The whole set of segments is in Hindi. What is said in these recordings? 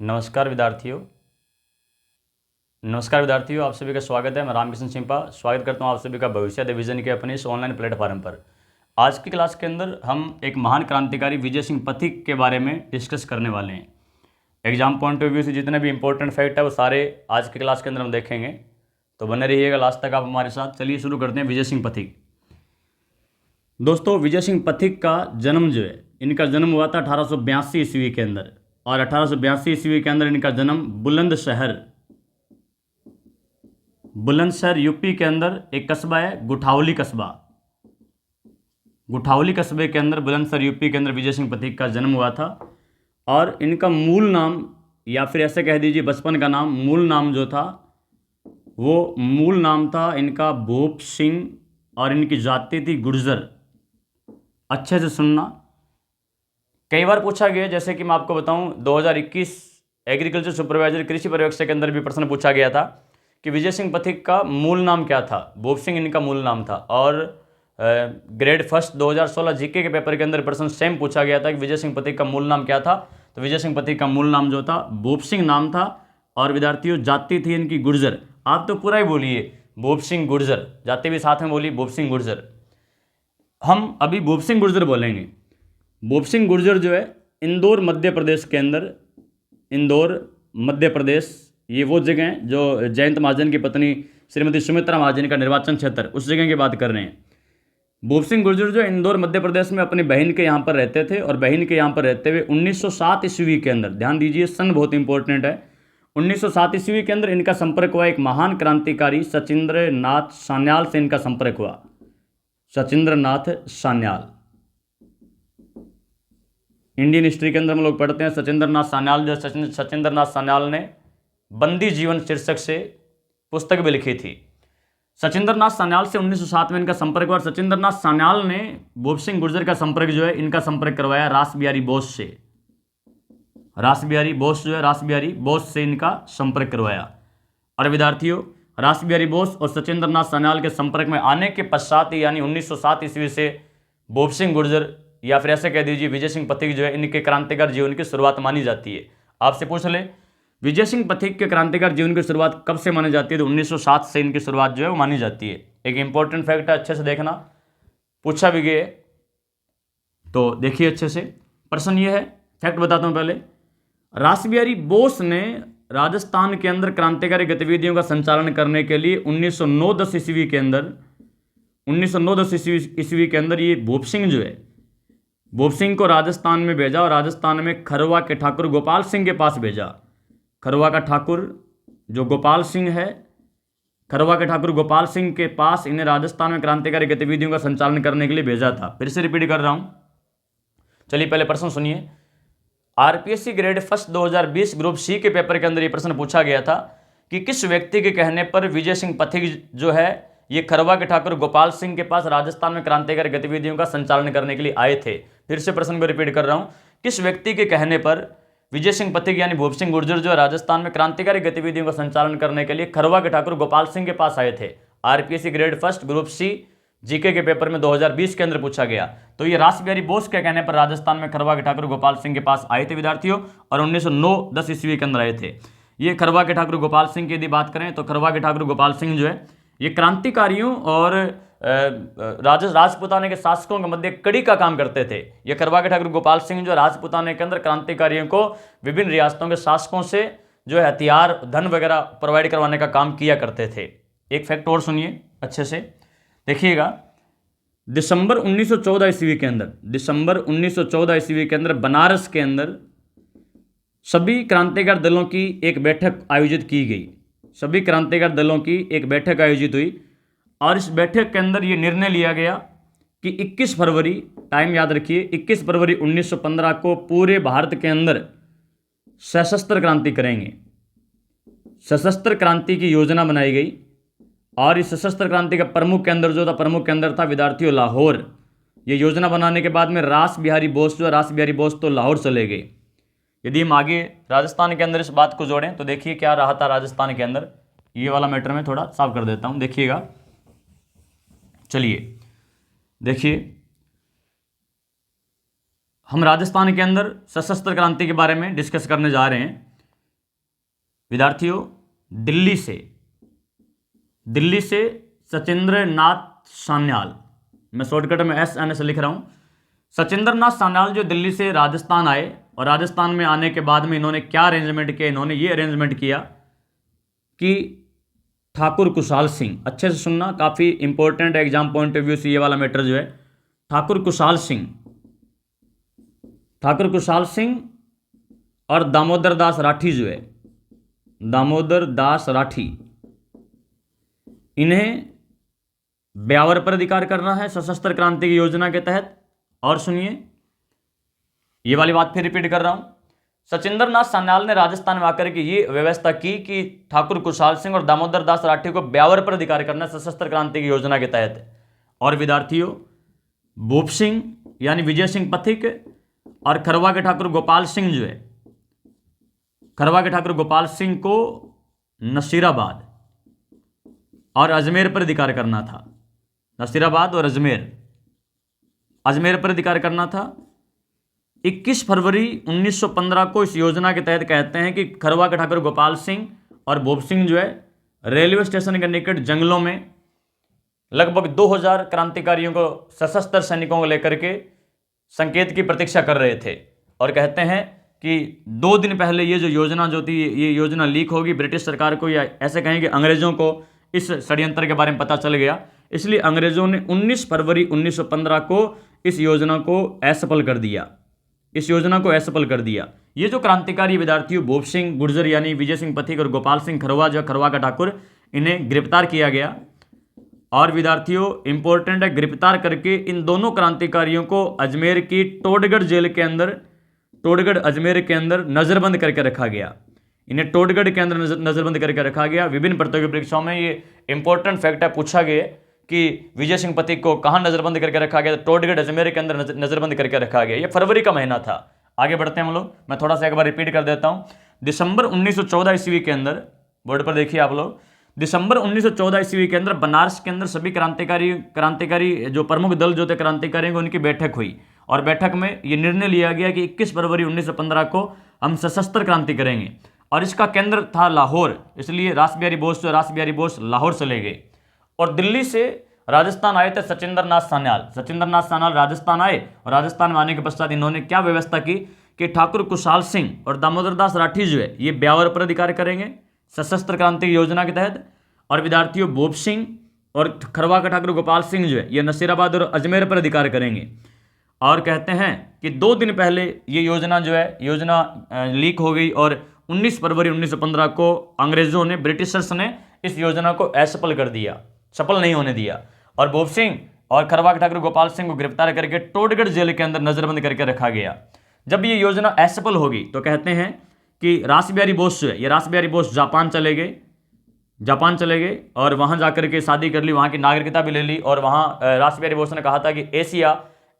नमस्कार विद्यार्थियों, आप सभी का स्वागत है। मैं रामकिशन सिंपा स्वागत करता हूं आप सभी का भविष्य डिवीजन के अपने इस ऑनलाइन प्लेटफॉर्म पर। आज की क्लास के अंदर हम एक महान क्रांतिकारी विजय सिंह पथिक के बारे में डिस्कस करने वाले हैं। एग्जाम पॉइंट ऑफ व्यू से जितने भी इंपॉर्टेंट फैक्ट है वो सारे आज की क्लास के अंदर हम देखेंगे, तो बने रहिएगा लास्ट तक आप हमारे साथ। चलिए शुरू करते हैं। विजय सिंह पथिक। दोस्तों, विजय सिंह पथिक का जन्म जो है, इनका जन्म हुआ था 1882 ईस्वी के अंदर, और 1882 ईस्वी के अंदर इनका जन्म बुलंदशहर यूपी के अंदर एक कस्बा है गुठावली कस्बा। गुठावली कस्बे के अंदर बुलंदशहर यूपी के अंदर विजय सिंह पथिक का जन्म हुआ था। और इनका मूल नाम, या फिर ऐसे कह दीजिए बचपन का नाम, मूल नाम जो था वो मूल नाम था इनका भूप सिंह, और इनकी जाति थी गुर्जर। अच्छे से सुनना, कई बार पूछा गया, जैसे कि मैं आपको बताऊं 2021 एग्रीकल्चर सुपरवाइजर कृषि पर्यवेक्षक के अंदर भी प्रश्न पूछा गया था कि विजय सिंह पथिक का मूल नाम क्या था। भूप सिंह इनका मूल नाम था। और ग्रेड फर्स्ट 2016 जीके के पेपर के अंदर प्रश्न सेम पूछा गया था कि विजय सिंह पथिक का मूल नाम क्या था। तो विजय सिंह पथिक का मूल नाम जो था भूप सिंह नाम था, और विद्यार्थियों जाति थी इनकी गुर्जर। आप तो पूरा ही बोलिए भूप सिंह गुर्जर, जाति भी साथ में बोलिए भूप सिंह गुर्जर। हम अभी भूप सिंह गुर्जर बोलेंगे। भूप सिंह गुर्जर जो है इंदौर मध्य प्रदेश के अंदर, इंदौर मध्य प्रदेश, ये वो जगह है जो जयंत महाजन की पत्नी श्रीमती सुमित्रा महाजन का निर्वाचन क्षेत्र, उस जगह की बात कर रहे हैं। भूप सिंह गुर्जर जो इंदौर मध्य प्रदेश में अपनी बहन के यहाँ पर रहते थे, और बहन के यहाँ पर रहते हुए 1907 ईस्वी के अंदर, ध्यान दीजिए सन बहुत इंपॉर्टेंट है, 1907 ईस्वी के अंदर इनका संपर्क हुआ एक महान क्रांतिकारी सचिंद्र नाथ सान्याल से। इनका संपर्क हुआ सचिंद्र नाथ सान्याल। इंडियन हिस्ट्री के अंदर हम लोग पढ़ते हैं सचिंद्र नाथ सान्याल जो सचिंद्र नाथ सान्याल ने बंदी जीवन शीर्षक से पुस्तक भी लिखी थी। सचिंद्र नाथ सान्याल से 1907 में इनका संपर्क हुआ। सचिंद्र नाथ सान्याल ने भूप सिंह गुर्जर का संपर्क जो है, इनका संपर्क करवाया रास बिहारी बोस से। रास बिहारी बोस जो है, रास बिहारी बोस से इनका संपर्क करवाया। और विद्यार्थियों, रास बिहारी बोस और सचिंद्र नाथ सान्याल के संपर्क में आने के पश्चात ही, यानी 1907 ईस्वी से भूप सिंह गुर्जर, या फिर ऐसे कह दीजिए विजय सिंह पथिक जो है, इनके क्रांतिकारी जीवन की शुरुआत मानी जाती है। आपसे पूछ ले विजय सिंह पथिक के क्रांतिकारी जीवन की शुरुआत कब से मानी जाती है, तो 1907 से इनकी शुरुआत जो है वो मानी जाती है। एक इंपॉर्टेंट फैक्ट है, अच्छे से देखना, पूछा भी गया, तो देखिए अच्छे से। प्रश्न ये है, फैक्ट बताता हूं पहले। रास बिहारी बोस ने राजस्थान के अंदर क्रांतिकारी गतिविधियों का संचालन करने के लिए 1909-10 ईस्वी के अंदर, 1909-10 ईस्वी के अंदर ये भूप सिंह जो है, भूप सिंह को राजस्थान में भेजा, और राजस्थान में खरवा के ठाकुर गोपाल सिंह के पास भेजा। खरवा का ठाकुर जो गोपाल सिंह है, खरवा के ठाकुर गोपाल सिंह के पास इन्हें राजस्थान में क्रांतिकारी गतिविधियों का संचालन करने के लिए भेजा था। फिर से रिपीट कर रहा हूं, चलिए पहले प्रश्न सुनिए। RPSC grade first 2020 group C के पेपर के अंदर यह प्रश्न पूछा गया था कि किस व्यक्ति के कहने पर विजय सिंह पथिक जो है ये खरवा के ठाकुर गोपाल सिंह के पास राजस्थान में क्रांतिकारी गतिविधियों का संचालन करने के लिए आए थे। फिर से प्रश्न को रिपीट कर रहा हूं, किस व्यक्ति के कहने पर विजय सिंह पथिक यानी भूप सिंह गुर्जर जो राजस्थान में क्रांतिकारी गतिविधियों का संचालन करने के लिए खरवा के ठाकुर गोपाल सिंह के पास आए थे। RPSC grade first group C GK के पेपर में 2020 के अंदर पूछा गया। तो ये रास बिहारी बोस के कहने पर राजस्थान में खरवा के ठाकुर गोपाल सिंह के पास आए थे विद्यार्थियों, और 1909-10 ईस्वी के अंदर आए थे। ये खरवा के ठाकुर गोपाल सिंह की यदि बात करें तो खरवा के ठाकुर गोपाल सिंह जो है ये क्रांतिकारियों और राजपुताने के शासकों के मध्य कड़ी का काम करते थे। ये खरवा के ठाकुर गोपाल सिंह जो राजपुताने के अंदर क्रांतिकारियों को विभिन्न रियासतों के शासकों से जो है हथियार, धन वगैरह प्रोवाइड करवाने का काम किया करते थे। एक फैक्ट और सुनिए अच्छे से, देखिएगा। दिसंबर 1914 ईस्वी के अंदर, दिसंबर 1914 ईस्वी के अंदर बनारस के अंदर सभी क्रांतिकारी दलों की एक बैठक आयोजित की गई। सभी क्रांतिकारी दलों की एक बैठक आयोजित हुई, और इस बैठक के अंदर यह निर्णय लिया गया कि 21 फरवरी, टाइम याद रखिए, 21 फरवरी 1915 को पूरे भारत के अंदर सशस्त्र क्रांति करेंगे। सशस्त्र क्रांति की योजना बनाई गई, और इस सशस्त्र क्रांति का प्रमुख के अंदर जो था, प्रमुख के अंदर था विद्यार्थियों लाहौर। ये योजना बनाने के बाद में रास बिहारी बोस जो, रास बिहारी बोस तो लाहौर चले गए। यदि हम आगे राजस्थान के अंदर इस बात को जोड़ें तो देखिए क्या रहा था राजस्थान के अंदर। ये वाला मैटर मैं थोड़ा साफ कर देता हूं, देखिएगा। चलिए देखिए, हम राजस्थान के अंदर सशस्त्र क्रांति के बारे में डिस्कस करने जा रहे हैं। विद्यार्थियों दिल्ली से सचिंद्र नाथ सान्याल, मैं शॉर्टकट में SN से लिख रहा हूं। सचिंद्र नाथ सान्याल जो दिल्ली से राजस्थान आए, और राजस्थान में आने के बाद में इन्होंने क्या अरेंजमेंट किया, इन्होंने ये अरेंजमेंट किया कि ठाकुर कुशाल सिंह, अच्छे से सुनना, काफ़ी important exam point of view से ये वाला मैटर जो है, ठाकुर कुशाल सिंह और दामोदर दास राठी जो है, दामोदर दास राठी, इन्हें ब्यावर पर अधिकार करना है सशस्त्र क्रांति की योजना के तहत। और सुनिए, ये वाली बात फिर रिपीट कर रहा हूं, सचिंद्र नाथ सान्याल ने राजस्थान में आकर के ये व्यवस्था की कि ठाकुर कुशाल सिंह और दामोदर दास राठी को ब्यावर पर अधिकार करना है सशस्त्र क्रांति की योजना के तहत। और विद्यार्थियों, भूप सिंह यानी विजय सिंह पथिक और खरवा के ठाकुर गोपाल सिंह जो है, खरवा के ठाकुर गोपाल सिंह को नसीराबाद और अजमेर पर अधिकार करना था। नसीराबाद और अजमेर पर अधिकार करना था। 21 फरवरी 1915 को इस योजना के तहत कहते हैं कि खरवा के ठाकुर गोपाल सिंह और भूप सिंह जो है रेलवे स्टेशन के निकट जंगलों में लगभग 2000 क्रांतिकारियों को, सशस्त्र सैनिकों को लेकर के संकेत की प्रतीक्षा कर रहे थे। और कहते हैं कि 2 दिन पहले ये जो योजना जो थी, ये योजना लीक होगी ब्रिटिश सरकार को, या ऐसे कहें कि अंग्रेजों को इस षड्यंत्र के बारे में पता चल गया, इसलिए अंग्रेजों ने 19 फरवरी 1915 को इस योजना को असफल कर दिया। ये जो क्रांतिकारी विद्यार्थियों भूप सिंह गुर्जर यानी विजय सिंह पथिक और गोपाल सिंह खरवा जो खरवा का ठाकुर, इन्हें गिरफ्तार किया गया। और विद्यार्थियों इंपॉर्टेंट है, गिरफ्तार करके इन दोनों क्रांतिकारियों को अजमेर की टोडगढ़ जेल के अंदर, टोडगढ़ अजमेर के अंदर नजरबंद करके रखा गया। इन्हें टोडगढ़ के अंदर नजरबंद करके रखा गया। विभिन्न प्रतियोगी परीक्षाओं में ये इंपॉर्टेंट फैक्ट है, पूछा गया कि विजय सिंह पथिक को कहां नजरबंद करके रखा गया, तो टोडगढ़ अजमेर के अंदर नजरबंद करके रखा गया। ये फरवरी का महीना था। आगे बढ़ते हैं हम लोग, मैं थोड़ा सा एक बार रिपीट कर देता हूं। दिसंबर 1914 ईस्वी के अंदर, बोर्ड पर देखिए आप लोग, दिसंबर 1914 ईस्वी के अंदर बनारस के अंदर सभी क्रांतिकारी जो प्रमुख दल जो थे क्रांतिकारियों, उनकी बैठक हुई। और बैठक में ये निर्णय लिया गया कि 21 फरवरी 1915 को हम सशस्त्र क्रांति करेंगे। और इसका केंद्र था लाहौर, इसलिए रास बिहारी बोस लाहौर चले गए। और दिल्ली से राजस्थान आए थे सचिंद्र नाथ सान्याल राजस्थान आए, और राजस्थान में आने के पश्चात इन्होंने क्या व्यवस्था की कि ठाकुर कुशाल सिंह और दामोदर दास राठी जो है ये ब्यावर पर अधिकार करेंगे सशस्त्र क्रांति योजना के तहत। और विद्यार्थियों भूप सिंह और खरवा का ठाकुर गोपाल सिंह जो है ये नसीराबाद और अजमेर पर अधिकार करेंगे। और कहते हैं कि 2 दिन पहले ये योजना लीक हो गई, और 19 फरवरी 1915 को अंग्रेजों ने, ब्रिटिशर्स ने इस योजना को असफल कर दिया, सफल नहीं होने दिया। और भूप सिंह और खरवा के ठाकुर गोपाल सिंह को गिरफ्तार करके टोडगढ़ जेल के अंदर नजरबंद करके रखा गया। जब ये योजना असफल होगी तो कहते हैं कि रास बिहारी बोस जापान चले गए और वहां जाकर के शादी कर ली, वहां की नागरिकता भी ले ली। और वहां रास बिहारी बोस ने कहा था कि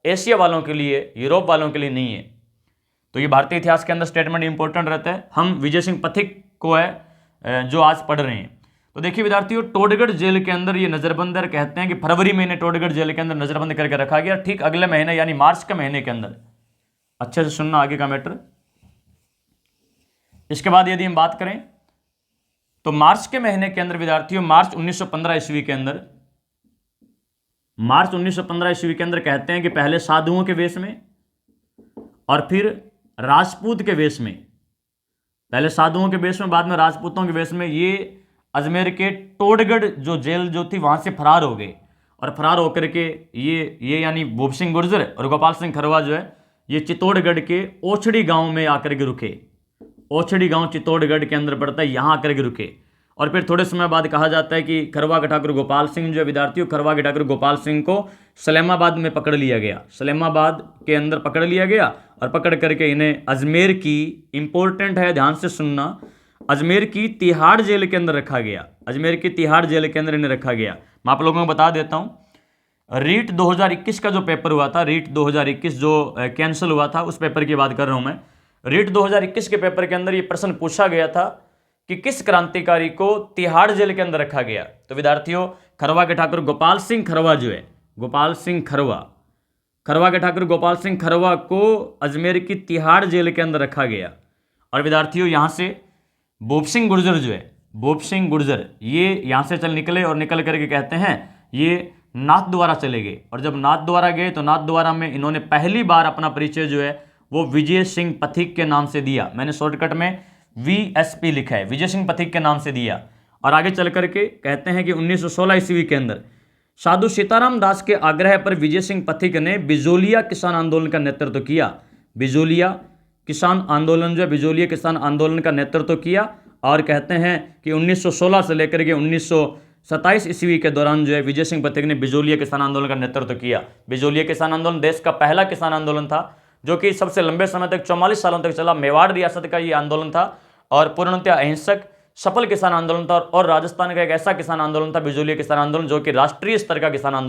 एशिया वालों के लिए, यूरोप वालों के लिए नहीं है। तो ये भारतीय इतिहास के अंदर स्टेटमेंट इंपॉर्टेंट रहता है। हम विजय सिंह पथिक को है जो आज पढ़ रहे हैं। तो देखिए विद्यार्थियों, टोडगढ़ जेल के अंदर ये नजरबंद, कहते हैं कि फरवरी महीने टोडगढ़ जेल के अंदर नजरबंद करके रखा गया। ठीक अगले महीने यानी मार्च के महीने के अंदर, अच्छे से सुनना आगे का मैटर। इसके बाद यदि हम बात करें तो मार्च के महीने के अंदर विद्यार्थियों, मार्च 1915 ईस्वी के अंदर कहते हैं कि पहले साधुओं के वेश में और फिर राजपूत के वेश में, पहले साधुओं के वेश में बाद में राजपूतों के वेश में, ये अजमेर के टोडगढ़ जो जेल जो थी वहां से फरार हो गए। और फरार होकर के ये यानी भूप सिंह गुर्जर और गोपाल सिंह खरवा जो है ये चित्तौड़गढ़ के ओछड़ी गांव में आकर के रुके। ओछड़ी गांव चित्तौड़गढ़ के अंदर पड़ता है, यहां आकर के रुके। और फिर थोड़े समय बाद कहा जाता है कि खरवा के ठाकुर गोपाल सिंह जो विद्यार्थियों, खरवा के ठाकुर गोपाल सिंह को सलेमाबाद में पकड़ लिया गया, सलेमाबाद के अंदर पकड़ लिया गया। और पकड़ करके इन्हें अजमेर की, इंपॉर्टेंट है ध्यान से सुनना, अजमेर की तिहाड़ जेल के अंदर रखा गया। अजमेर की तिहाड़ जेल के अंदर इन्हें रखा गया। मैं आप लोगों को बता देता हूं, रीट 2021 का जो पेपर हुआ था, रीट 2021 जो कैंसिल हुआ था, उस पेपर की बात कर रहा हूं मैं। रीट 2021 के पेपर के अंदर ये प्रश्न पूछा गया था कि किस क्रांतिकारी को तिहाड़ जेल के अंदर रखा गया। तो विद्यार्थियों, खरवा के ठाकुर गोपाल सिंह खरवा जो है, गोपाल सिंह खरवा, खरवा के ठाकुर गोपाल सिंह खरवा को अजमेर की तिहाड़ जेल के अंदर रखा गया। और विद्यार्थियों, यहां से भूप सिंह गुर्जर जो है, भूप सिंह गुर्जर, ये यहाँ से चल निकले और निकल करके कहते हैं ये नाथद्वारा चले गए। और जब नाथद्वारा गए तो नाथद्वारा में इन्होंने पहली बार अपना परिचय जो है वो विजय सिंह पथिक के नाम से दिया। मैंने शॉर्टकट में VSP लिखा है, विजय सिंह पथिक के नाम से दिया। और आगे चल करके कहते हैं कि 1916 ईस्वी के अंदर साधु सीताराम दास के आग्रह पर विजय सिंह पथिक ने बिजोलिया किसान आंदोलन का नेतृत्व किया। बिजोलिया किसान आंदोलन जो है, बिजोलिया किसान आंदोलन का नेतृत्व किया। और कहते हैं कि 1916 से लेकर के 1927 ईस्वी के दौरान जो है विजय सिंह पथिक ने बिजोलिया किसान आंदोलन का नेतृत्व किया। बिजोलिया किसान आंदोलन देश का पहला किसान आंदोलन था जो कि सबसे लंबे समय तक 44 सालों तक चला। मेवाड़ रियासत का ये आंदोलन था और पूर्णतः अहिंसक सफल किसान आंदोलन था। और राजस्थान का एक ऐसा किसान आंदोलन था बिजोलिया किसान आंदोलन जो कि राष्ट्रीय स्तर का किसान आंदोलन